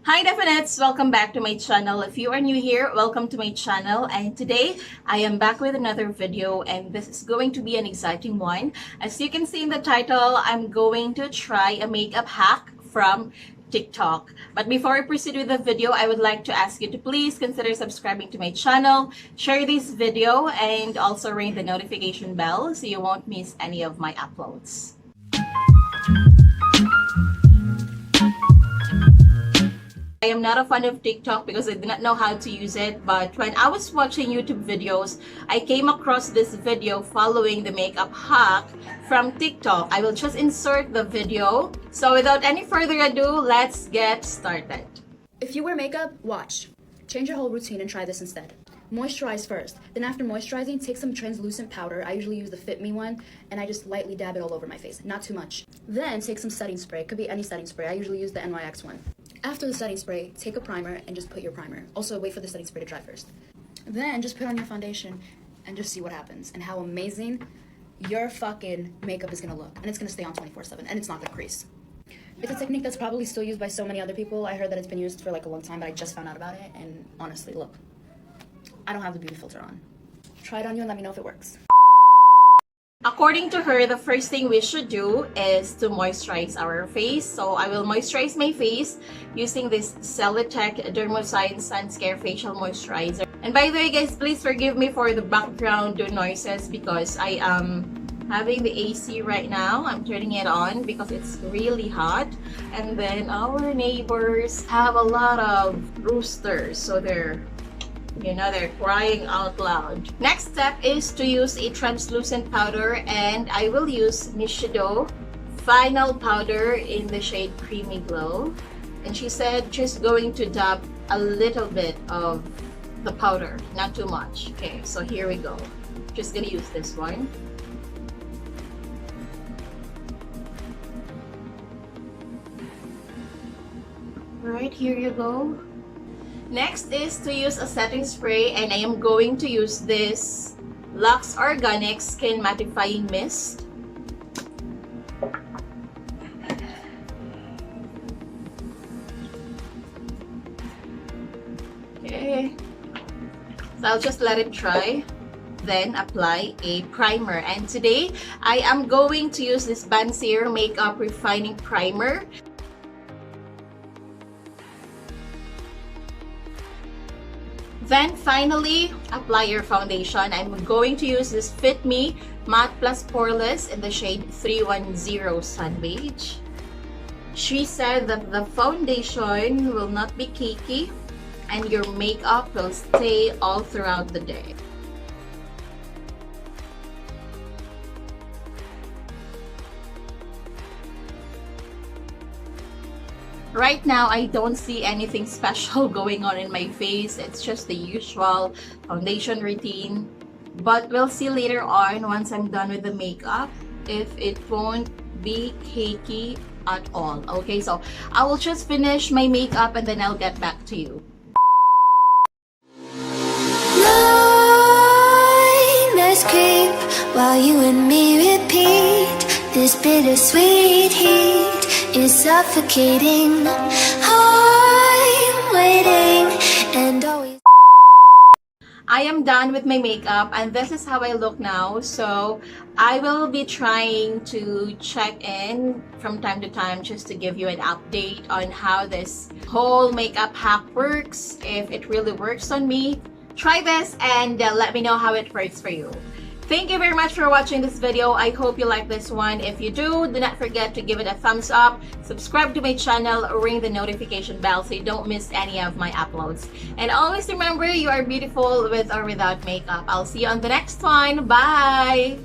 Hi Definites! Welcome back to my channel. If you are new here, welcome to my channel. And today, I am back with another video and this is going to be an exciting one. As you can see in the title, I'm going to try a makeup hack from TikTok. But before I proceed with the video, I would like to ask you to please consider subscribing to my channel, share this video, and also ring the notification bell so you won't miss any of my uploads. I am not a fan of TikTok because I did not know how to use it, but when I was watching YouTube videos, I came across this video following the makeup hack from TikTok. I will just insert the video. So without any further ado, let's get started. If you wear makeup, watch. Change your whole routine and try this instead. Moisturize first. Then after moisturizing, take some translucent powder. I usually use the Fit Me one, and I just lightly dab it all over my face, not too much. Then take some setting spray. Could be any setting spray. I usually use the NYX one. After the setting spray, take a primer and just put your primer. Also, wait for the setting spray to dry first. Then just put on your foundation and just see what happens and how amazing your fucking makeup is gonna look. And it's gonna stay on 24/7 and it's not gonna crease. It's a technique that's probably still used by so many other people. I heard that it's been used for like a long time, but I just found out about it. And honestly, look, I don't have the beauty filter on. Try it on you and let me know if it works. According to her, the first thing we should do is to moisturize our face. So I will moisturize my face using this Celotex Dermoscience Sunscare Facial Moisturizer. And by the way guys, please forgive me for the background noises because I am having the AC right now. I'm turning it on because it's really hot. And then our neighbors have a lot of roosters, so they're crying out loud. Next step is to use a translucent powder, and I will use Shiseido Final Powder in the shade Creamy Glow. And she said just going to dab a little bit of the powder, not too much. Okay, so here we go. Just gonna use this one. Alright, here you go. Next is to use a setting spray, and I am going to use this Lux Organic Skin Mattifying Mist. Okay, so I'll just let it dry, then apply a primer. And today, I am going to use this Bansier Makeup Refining Primer. Then finally, apply your foundation. I'm going to use this Fit Me Matte Plus Poreless in the shade 310 Sun Beige. She said that the foundation will not be cakey and your makeup will stay all throughout the day. Right now, I don't see anything special going on in my face. It's just the usual foundation routine. But we'll see later on once I'm done with the makeup if it won't be cakey at all. Okay, so I will just finish my makeup and then I'll get back to you. Nightmares creep while you and me repeat. This bittersweet heat is suffocating. I'm waiting and always. I am done with my makeup and this is how I look now. So I will be trying to check in from time to time just to give you an update on how this whole makeup hack works, if it really works on me. Try this and let me know how it works for you. Thank you very much for watching this video. I hope you like this one. If you do not forget to give it a thumbs up, subscribe to my channel, ring the notification bell so you don't miss any of my uploads. And always remember, you are beautiful with or without makeup. I'll see you on the next one. Bye!